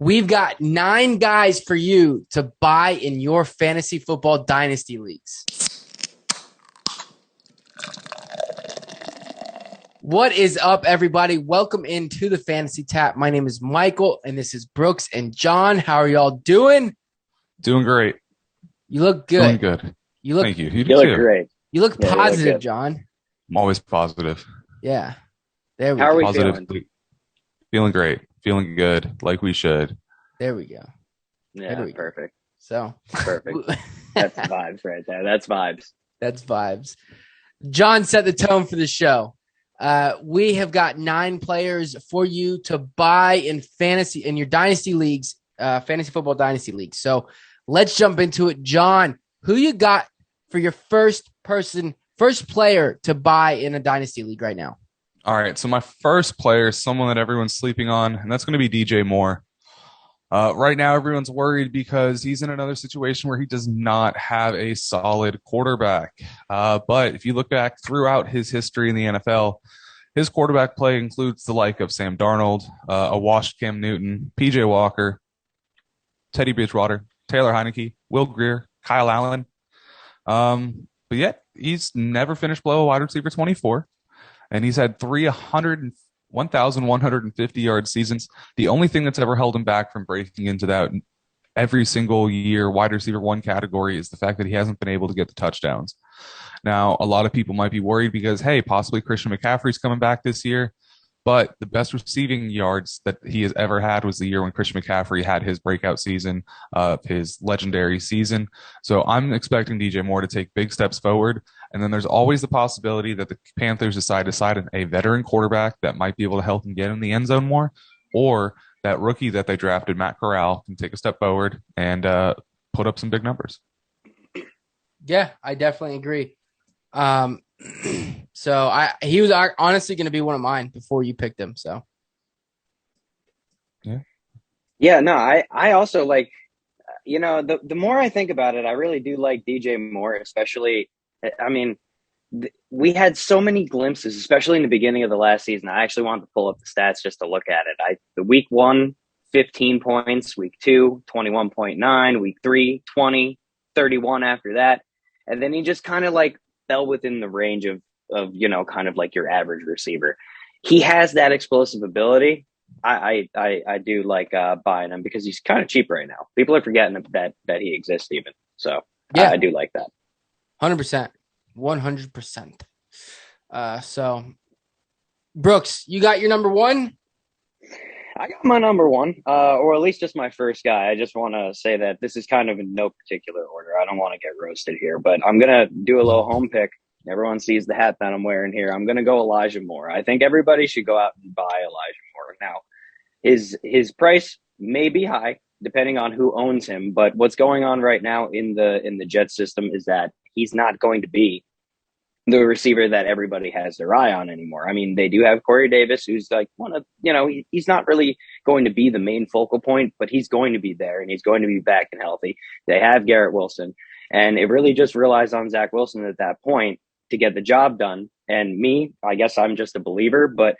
We've got 9 guys for you to buy in your fantasy football dynasty leagues. What is up, everybody? Welcome into the Fantasy Tap. My name is Michael, and this is Brooks and John. How are y'all doing? Doing great. You look good. Doing good. You look. Thank you. You look great. You look Yeah, positive, you look John. I'm always positive. Yeah. There we How go. are we Positive. feeling? Feeling great. Feeling good, like we should. There we go. Yeah, There we go. perfect. So Perfect. That's vibes right there. That's vibes. that's vibes. John set the tone for the show. We have got 9 players for you to buy in your dynasty leagues, fantasy football dynasty leagues. So let's jump into it. John, who you got for your first player to buy in a dynasty league right now? All right. So my first player is someone that everyone's sleeping on, and that's going to be DJ Moore. Right now, everyone's worried because he's in another situation where he does not have a solid quarterback. But if you look back throughout his history in the NFL, his quarterback play includes the like of Sam Darnold, a washed Cam Newton, PJ Walker, Teddy Bridgewater, Taylor Heineke, Will Grier, Kyle Allen. But yet he's never finished below a wide receiver 24. And he's had 1,150 yard seasons. The only thing that's ever held him back from breaking into that every single year wide receiver 1 category is the fact that he hasn't been able to get the touchdowns. Now, a lot of people might be worried because, hey, possibly Christian McCaffrey's coming back this year. But the best receiving yards that he has ever had was the year when Christian McCaffrey had his breakout season, his legendary season. So I'm expecting DJ Moore to take big steps forward. And then there's always the possibility that the Panthers decide to sign a veteran quarterback that might be able to help him get in the end zone more, or that rookie that they drafted, Matt Corral, can take a step forward and put up some big numbers. Yeah, I definitely agree. So he was honestly going to be one of mine before you picked him. So Yeah, no, I also like, the more I think about it, I really do like DJ Moore, especially, I mean, we had so many glimpses, especially in the beginning of the last season. I actually wanted to pull up the stats just to look at it. The week 1, 15 points, week 2, 21.9, week 3, 20, 31 after that. And then he just kind of like fell within the range of kind of like your average receiver. He has that explosive ability. I do like buying him because he's kind of cheap right now. People are forgetting that he exists even. So yeah, I do like that. 100%. So Brooks, you got your number 1? I got my number 1, or at least just my first guy. I just want to say that this is kind of in no particular order. I don't want to get roasted here, but I'm going to do a little home pick. Everyone sees the hat that I'm wearing here. I'm going to go Elijah Moore. I think everybody should go out and buy Elijah Moore. Now, his price may be high depending on who owns him, but what's going on right now in the Jets system is that he's not going to be the receiver that everybody has their eye on anymore. I mean, they do have Corey Davis, who's like he's not really going to be the main focal point, but he's going to be there and he's going to be back and healthy. They have Garrett Wilson, and it really just relies on Zach Wilson at that point to get the job done. And me, I guess I'm just a believer, but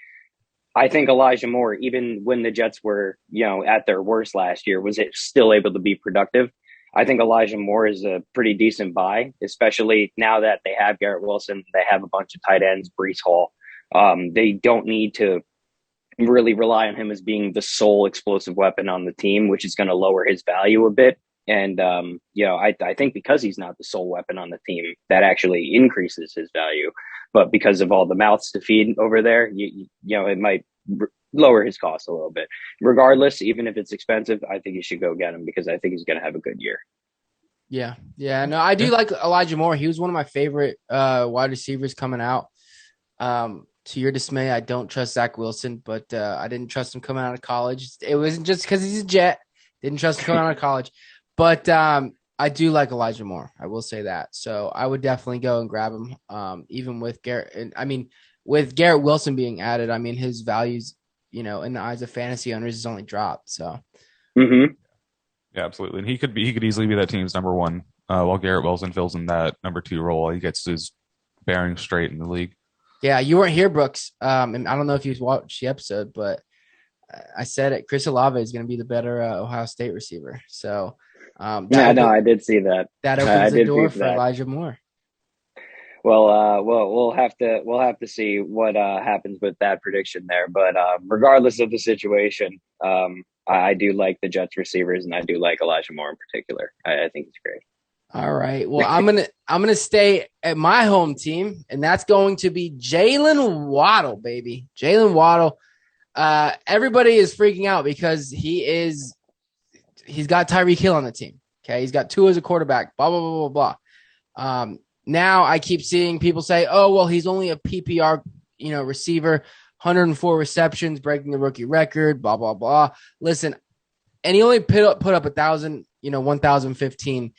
I think Elijah Moore, even when the Jets were, at their worst last year, was it still able to be productive. I think Elijah Moore is a pretty decent buy, especially now that they have Garrett Wilson. They have a bunch of tight ends, Breece Hall. They don't need to really rely on him as being the sole explosive weapon on the team, which is going to lower his value a bit. And, I think because he's not the sole weapon on the team, that actually increases his value. But because of all the mouths to feed over there, it might lower his cost a little bit. Regardless, even if it's expensive, I think you should go get him because I think he's going to have a good year. Yeah. No, I do like Elijah Moore. He was one of my favorite wide receivers coming out. To your dismay, I don't trust Zach Wilson, but I didn't trust him coming out of college. It wasn't just because he's a Jet. Didn't trust him coming out of college. But I do like Elijah Moore. I will say that. So I would definitely go and grab him, even with Garrett. And I mean, with Garrett Wilson being added, I mean, his values, in the eyes of fantasy owners, has only dropped. So, yeah, absolutely. And he could easily be that team's number 1, while Garrett Wilson fills in that number 2 role. He gets his bearings straight in the league. Yeah, you weren't here, Brooks. And I don't know if you watched the episode, but I said it. Chris Olave is going to be the better Ohio State receiver. So Yeah, no, I did see that. that I opens the did see door for that. Elijah Moore. Well, we'll have to see what happens with that prediction there. But regardless of the situation, I do like the Jets receivers, and I do like Elijah Moore in particular. I think he's great. All right. Well, I'm gonna stay at my home team, and that's going to be Jalen Waddle, baby. Jalen Waddle. Everybody is freaking out because he's got Tyreek Hill on the team. Okay, he's got Tua as a quarterback. Blah blah blah blah blah. Now I keep seeing people say, "Oh, well, he's only a PPR, receiver, 104 receptions, breaking the rookie record." Blah blah blah. Listen, and he only put up 1,015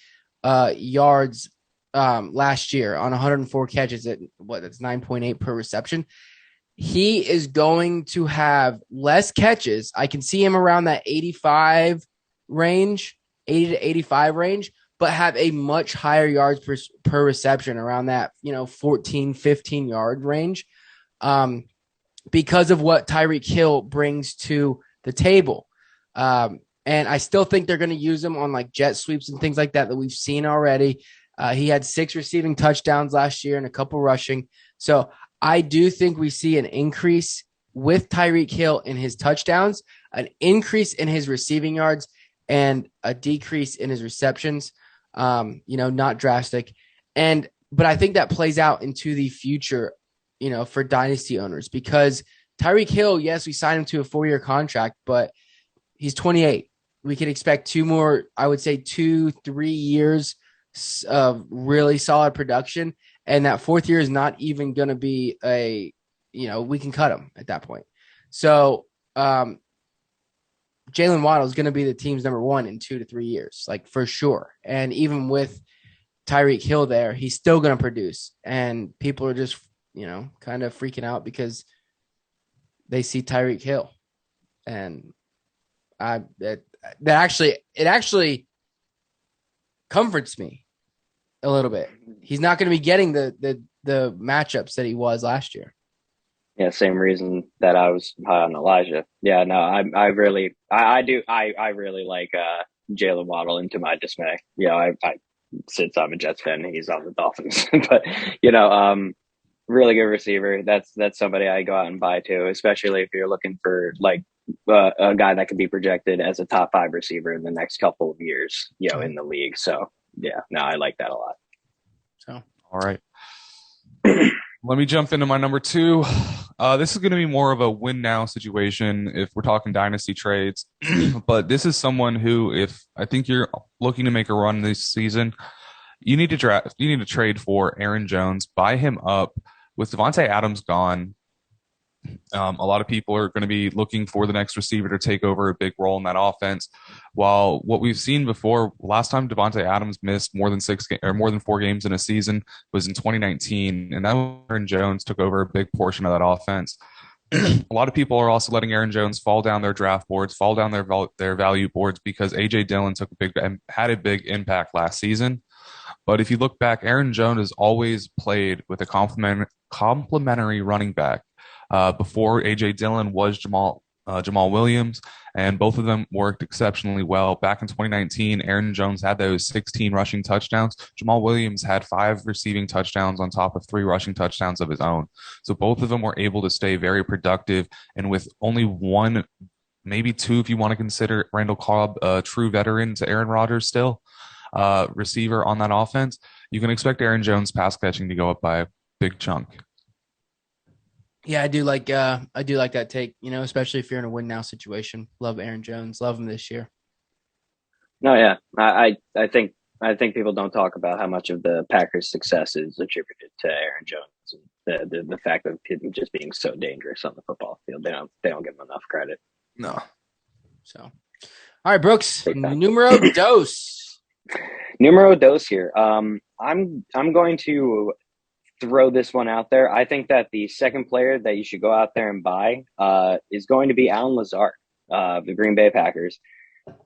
yards last year on 104 catches at that's 9.8 per reception. He is going to have less catches. I can see him around that 85 range, 80 to 85 range, but have a much higher yards per reception around that, 14, 15 yard range, because of what Tyreek Hill brings to the table. And I still think they're going to use him on like jet sweeps and things like that we've seen already. He had 6 receiving touchdowns last year and a couple rushing. So I do think we see an increase with Tyreek Hill in his touchdowns, an increase in his receiving yards, and a decrease in his receptions. Not drastic. But I think that plays out into the future, for dynasty owners, because Tyreek Hill, yes, we signed him to a 4-year contract, but he's 28. We can expect 2 to 3 years of really solid production. And that 4th year is not even going to be we can cut him at that point. So Jalen Waddle is going to be the team's number 1 in 2 to 3 years, like for sure. And even with Tyreek Hill there, he's still going to produce. And people are just, kind of freaking out because they see Tyreek Hill. And it actually comforts me a little bit. He's not going to be getting the matchups that he was last year. Yeah, same reason that I was high on Elijah. Yeah, no, I really like Jalen Waddle, into my dismay. Since I'm a Jets fan, he's on the Dolphins, but really good receiver. That's somebody I go out and buy too, especially if you're looking for like a guy that could be projected as a top 5 receiver in the next couple of years, in the league. So yeah, no, I like that a lot. So, all right. Let me jump into my number 2. This is going to be more of a win now situation if we're talking dynasty trades. But this is someone who, if I think you're looking to make a run this season, you need to trade for Aaron Jones, buy him up. With Devontae Adams gone, a lot of people are going to be looking for the next receiver to take over a big role in that offense. While what we've seen before, last time Devontae Adams missed more than 4 games in a season was in 2019, and that Aaron Jones took over a big portion of that offense. A lot of people are also letting Aaron Jones fall down their draft boards, fall down their value boards, because A.J. Dillon had a big impact last season. But if you look back, Aaron Jones has always played with a complementary running back. Before A.J. Dillon was Jamal Williams, and both of them worked exceptionally well. Back in 2019, Aaron Jones had those 16 rushing touchdowns. Jamal Williams had 5 receiving touchdowns on top of 3 rushing touchdowns of his own. So both of them were able to stay very productive, and with only 1, maybe 2, if you want to consider Randall Cobb a true veteran to Aaron Rodgers still, receiver on that offense, you can expect Aaron Jones pass catching to go up by a big chunk. Yeah, I do like that take, especially if you're in a win now situation. Love Aaron Jones. Love him this year. No, yeah. I think people don't talk about how much of the Packers' success is attributed to Aaron Jones, and the fact of him just being so dangerous on the football field. They don't give him enough credit. No. So, all right, Brooks, numero dos. Numero dos here. I'm going to throw this one out there. I think that the second player that you should go out there and buy is going to be Allen Lazard, the Green Bay Packers.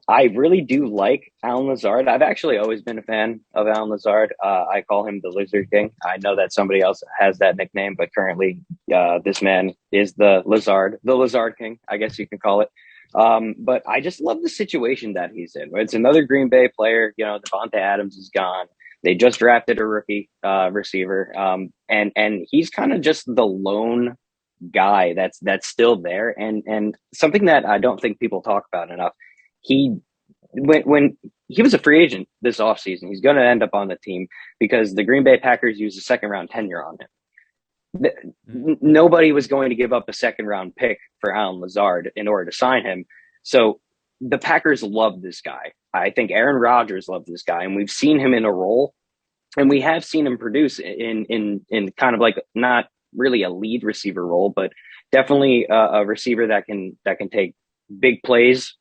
I really do like Alan Lazard. I've actually always been a fan of Alan Lazard. I call him the Lizard King. I know that somebody else has that nickname, but currently, this man is the Lazard King, I guess you can call it. But I just love the situation that he's in. It's another Green Bay player. Devontae Adams is gone. They just drafted a rookie receiver, and he's kind of just the lone guy that's still there. And something that I don't think people talk about enough. He when he was a free agent this offseason, he's going to end up on the team because the Green Bay Packers used a second round tenure on him. Nobody was going to give up a second round pick for Alan Lazard in order to sign him. So the Packers love this guy. I think Aaron Rodgers loved this guy, and we've seen him in a role, and we have seen him produce in kind of like not really a lead receiver role, but definitely a receiver that can take big plays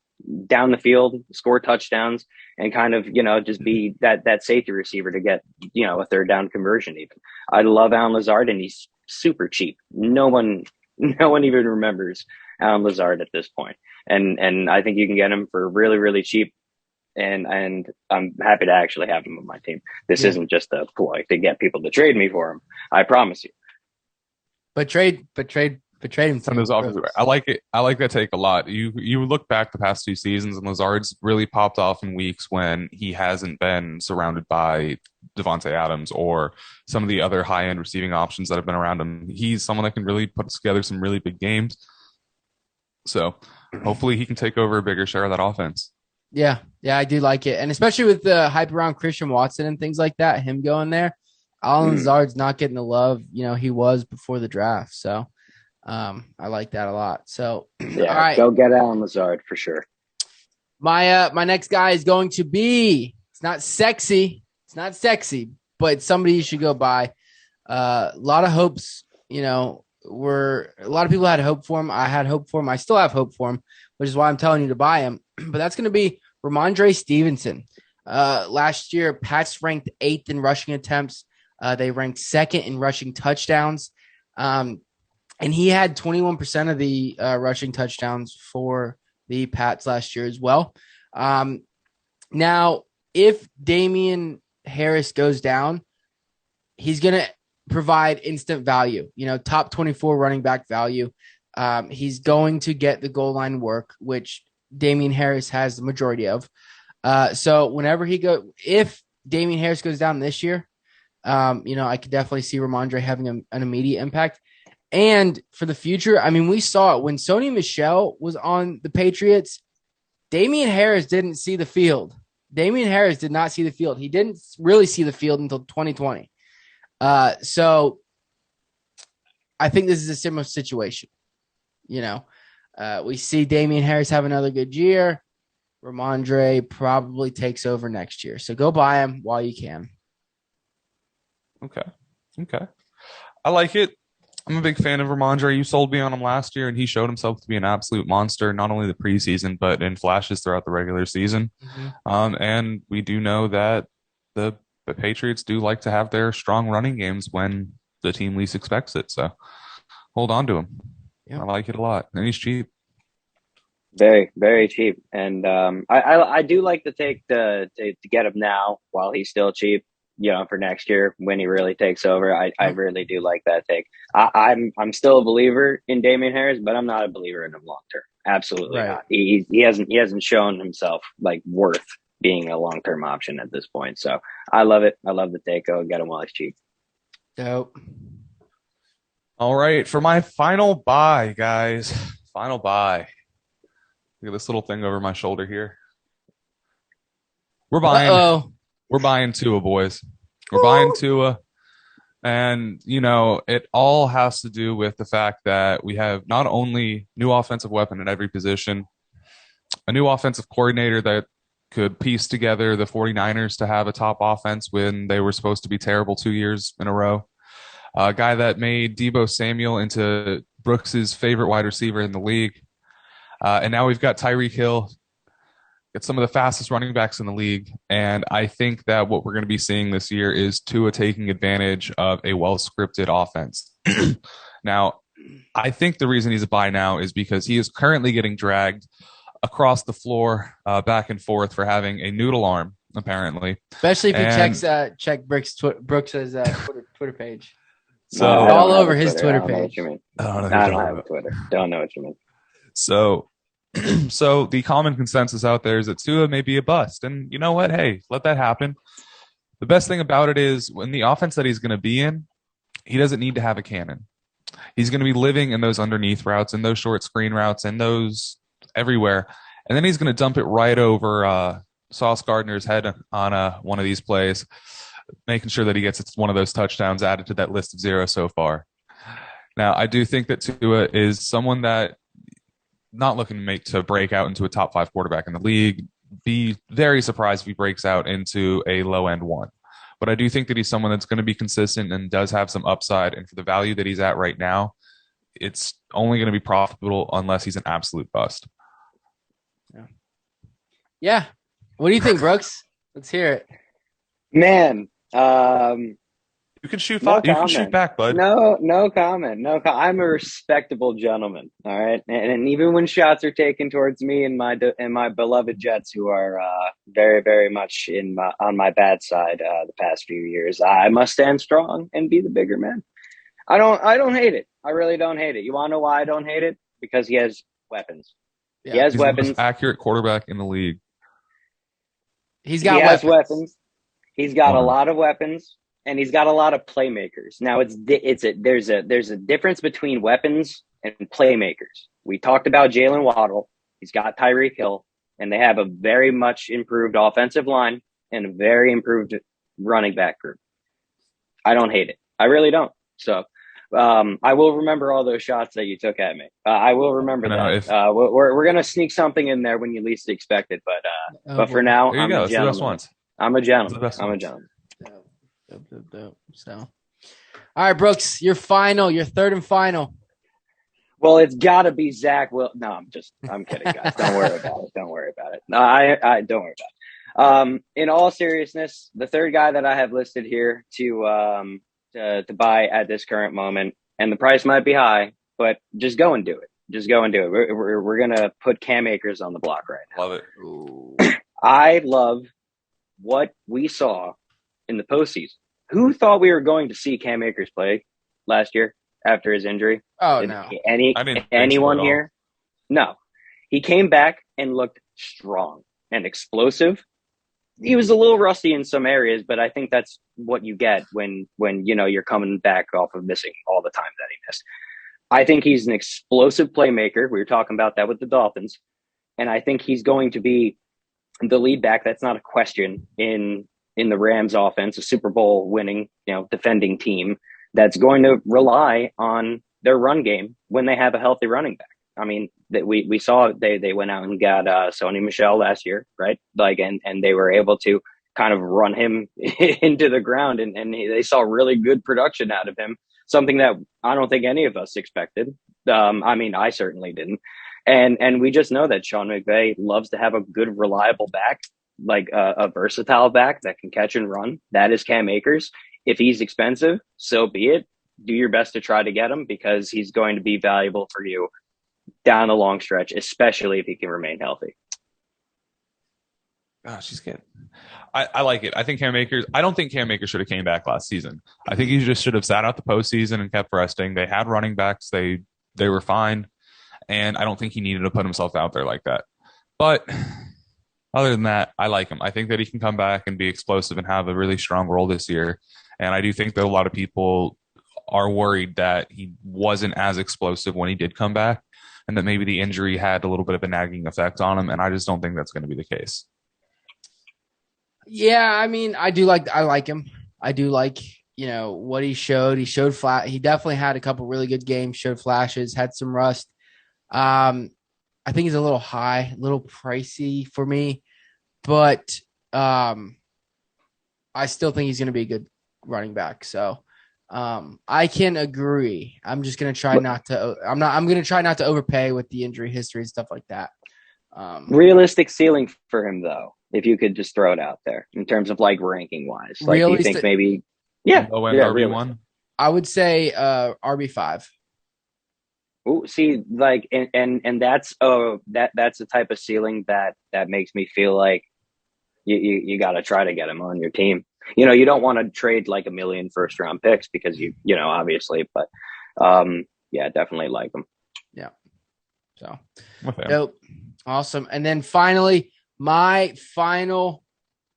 down the field, score touchdowns, and kind of, just be that safety receiver to get, a third down conversion even. I love Alan Lazard, and he's super cheap. No one even remembers Alan Lazard at this point. And I think you can get him for really, really cheap. And I'm happy to actually have him on my team. This isn't just a ploy to get people to trade me for him. I promise you. But trade him. Some of those offensive. I like it. I like that take a lot. You look back the past 2 seasons, and Lazard's really popped off in weeks when he hasn't been surrounded by Devontae Adams or some of the other high-end receiving options that have been around him. He's someone that can really put together some really big games. So hopefully he can take over a bigger share of that offense. Yeah, I do like it. And especially with the hype around Christian Watson and things like that, him going there, Alan Lazard's not getting the love, he was before the draft. So I like that a lot. So yeah, all right. Go get Alan Lazard for sure. My next guy is going to be, it's not sexy, but it's somebody you should go by. A lot of hopes, a lot of people had hope for him. I had hope for him. I still have hope for him, which is why I'm telling you to buy him. But that's going to be Ramondre Stevenson. Last year, Pats ranked 8th in rushing attempts. They ranked 2nd in rushing touchdowns. And he had 21% of the rushing touchdowns for the Pats last year as well. Now, if Damian Harris goes down, he's going to provide instant value, top 24 running back value. He's going to get the goal line work, which Damian Harris has the majority of. So whenever if Damian Harris goes down this year, I could definitely see Ramondre having an immediate impact. And for the future, we saw it when Sony Michel was on the Patriots. Damian Harris didn't see the field. Damian Harris did not see the field. He didn't really see the field until 2020. So I think this is a similar situation. We see Damian Harris have another good year. Ramondre probably takes over next year. So go buy him while you can. Okay. I like it. I'm a big fan of Ramondre. You sold me on him last year, and he showed himself to be an absolute monster, not only the preseason, but in flashes throughout the regular season. Mm-hmm. And we do know that the Patriots do like to have their strong running games when the team least expects it. So hold on to him. Yeah. I like it a lot. And he's cheap. Very, very cheap. And I do like the take to get him now while he's still cheap. For next year when he really takes over. I really do like that take. I'm still a believer in Damian Harris, but I'm not a believer in him long term. Absolutely not. He hasn't shown himself like worth being a long term option at this point. So I love it. I love the take. Go get him while he's cheap. Dope. All right, for my final buy, guys. Final buy. Look at this little thing over my shoulder here. We're buying Tua, boys. We're buying Tua. And, it all has to do with the fact that we have not only new offensive weapon at every position, a new offensive coordinator that could piece together the 49ers to have a top offense when they were supposed to be terrible 2 years in a row. A guy that made Deebo Samuel into Brooks's favorite wide receiver in the league. And now we've got Tyreek Hill. It's some of the fastest running backs in the league. And I think that what we're going to be seeing this year is Tua taking advantage of a well-scripted offense. Now, I think the reason he's a buy now is because he is currently getting dragged across the floor, back and forth for having a noodle arm, apparently. Especially if And he check Brooks's Twitter page. so all over his Twitter I don't know what page. you mean. I don't know who I you're don't talking have a about. Twitter. Don't know what you mean. So, so the common consensus out there is that Tua may be a bust. And you know what? Hey, let that happen. The best thing about it is when the offense that he's going to be in, he doesn't need to have a cannon. He's going to be living in those underneath routes, in those short screen routes, and those everywhere. And then he's going to dump it right over Sauce Gardner's head on one of these plays, making sure that he gets one of those touchdowns added to that list of 0 so far. Now, I do think that Tua is someone that not looking to break out into a top 5 quarterback in the league. Be very surprised if he breaks out into a low end 1. But I do think that he's someone that's going to be consistent and does have some upside. And for the value that he's at right now, it's only going to be profitable unless he's an absolute bust. Yeah. What do you think, Brooks? Let's hear it. Man, you can shoot. You can shoot back, bud. No comment. I'm a respectable gentleman. All right, and even when shots are taken towards me and my beloved Jets, who are very, very much on my bad side the past few years, I must stand strong and be the bigger man. I don't hate it. I really don't hate it. You want to know why I don't hate it? Because he has weapons. Yeah. He has He's weapons. the most accurate quarterback in the league. He has weapons. He's got a lot of weapons, and he's got a lot of playmakers. Now there's a difference between weapons and playmakers. We talked about Jalen Waddle. He's got Tyreek Hill, and they have a very much improved offensive line and a very improved running back group. I don't hate it. I really don't. So I will remember all those shots that you took at me. I will remember that. We're gonna sneak something in there when you least expect it. But for now, I'm a gentleman. I'm a gentleman. So, all right, Brooks, your third and final. Well, it's got to be Zach. No, I'm kidding, guys. Don't worry about it. Don't worry about it. No, I don't worry about it. In all seriousness, the third guy that I have listed here to buy at this current moment, and the price might be high, but just go and do it. Just go and do it. We're gonna put Cam Akers on the block right now. Love it. Ooh. I love what we saw in the postseason. Who thought we were going to see Cam Akers play last year after his injury? Oh, no. Anyone here? No. He came back and looked strong and explosive. He was a little rusty in some areas, but I think that's what you get when you're coming back off of missing all the time that he missed. I think he's an explosive playmaker. We were talking about that with the Dolphins. And I think he's going to be the lead back. That's not a question in the Rams offense, a Super Bowl winning, defending team that's going to rely on their run game when they have a healthy running back. I mean, that we saw they went out and got Sony Michel last year, right? And they were able to kind of run him into the ground, and they saw really good production out of him, something that I don't think any of us expected. I certainly didn't. And we just know that Sean McVay loves to have a good, reliable back, like a versatile back that can catch and run. That is Cam Akers. If he's expensive, so be it. Do your best to try to get him, because he's going to be valuable for you down the long stretch, especially if he can remain healthy. Oh, she's good. I like it. I don't think Cam Akers should have came back last season. I think he just should have sat out the postseason and kept resting. They had running backs. They were fine. And I don't think he needed to put himself out there like that. But other than that, I like him. I think that he can come back and be explosive and have a really strong role this year. And I do think that a lot of people are worried that he wasn't as explosive when he did come back, and that maybe the injury had a little bit of a nagging effect on him. And I just don't think that's going to be the case. Yeah, I mean, I like him. I do like, what he showed. He showed flat. He definitely had a couple really good games, showed flashes, had some rust. I think he's a little high, a little pricey for me, but I still think he's going to be a good running back. So I can agree. I'm just going to try not to. I'm going to try not to overpay with the injury history and stuff like that. Realistic ceiling for him, though, if you could just throw it out there in terms of like ranking wise, like do you think maybe RB1? I would say RB5. Ooh, see, like, and that's that's the type of ceiling that makes me feel like you got to try to get him on your team. You know, you don't want to trade like a million first round picks because you know, obviously, but yeah, definitely like him. Yeah. So, Okay. dope. Awesome. And then finally, my final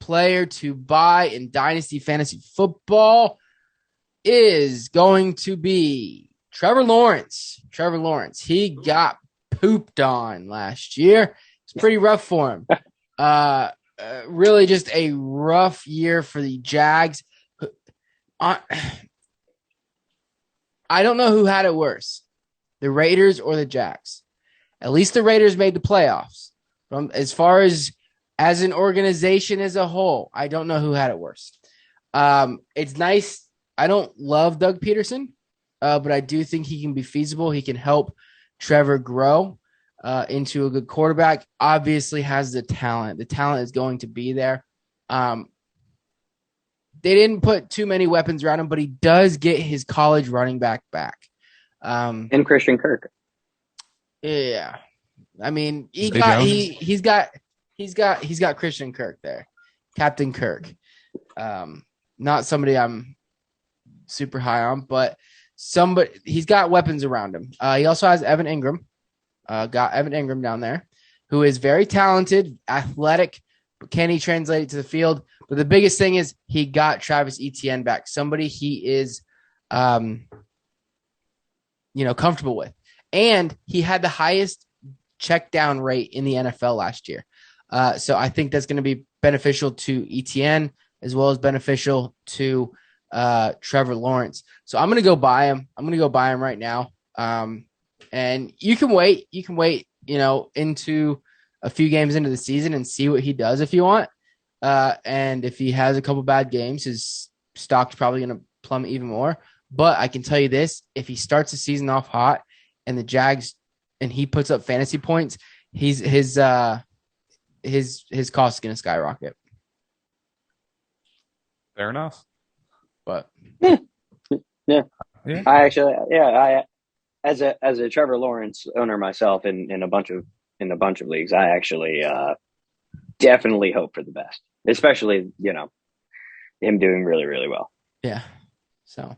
player to buy in Dynasty Fantasy Football is going to be Trevor Lawrence. Trevor Lawrence. He got pooped on last year. It's pretty rough for him. Really just a rough year for the Jags. I don't know who had it worse, the Raiders or the Jags. At least the Raiders made the playoffs. As far as an organization as a whole, I don't know who had it worse. It's nice. I don't love Doug Peterson, but I do think he can be feasible. He can help Trevor grow into a good quarterback. Obviously has the talent. The talent is going to be there. They didn't put too many weapons around him, but he does get his college running back. And Christian Kirk. Yeah. I mean, he's got Christian Kirk there. Captain Kirk. Not somebody I'm super high on, but he's got weapons around him. He also has Evan Ingram. Got Evan Ingram down there, who is very talented, athletic, but can he translate it to the field? But the biggest thing is he got Travis Etienne back, somebody he is, comfortable with. And he had the highest check down rate in the NFL last year. So I think that's going to be beneficial to Etienne as well as beneficial to Trevor Lawrence. So I'm going to go buy him. I'm going to go buy him right now. And you can wait, into a few games into the season and see what he does if you want. And if he has a couple bad games, his stock's probably going to plummet even more. But I can tell you this, if he starts the season off hot and the Jags and he puts up fantasy points, his cost is going to skyrocket. Fair enough. But yeah. I as a Trevor Lawrence owner myself in a bunch of leagues, I actually definitely hope for the best, especially him doing really, really well. Yeah. So,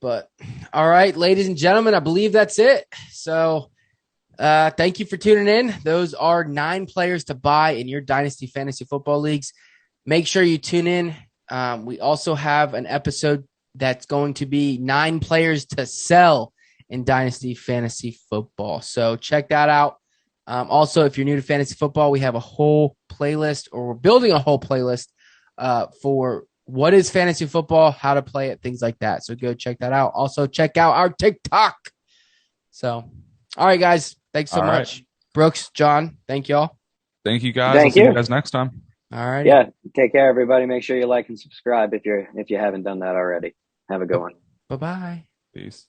but all right, ladies and gentlemen, I believe that's it. So, thank you for tuning in. Those are 9 players to buy in your Dynasty Fantasy Football leagues. Make sure you tune in. We also have an episode that's going to be 9 players to sell in Dynasty Fantasy Football. So check that out. Also, if you're new to fantasy football, we have a whole playlist, or we're building a whole playlist for what is fantasy football, how to play it, things like that. So go check that out. Also, check out our TikTok. So, all right, guys. Thanks so much. Right. Brooks, John, thank y'all. Thank you, guys. I'll see you guys next time. All right. Yeah. Take care, everybody. Make sure you like and subscribe if you haven't done that already. Have a good one. Bye-bye. Peace.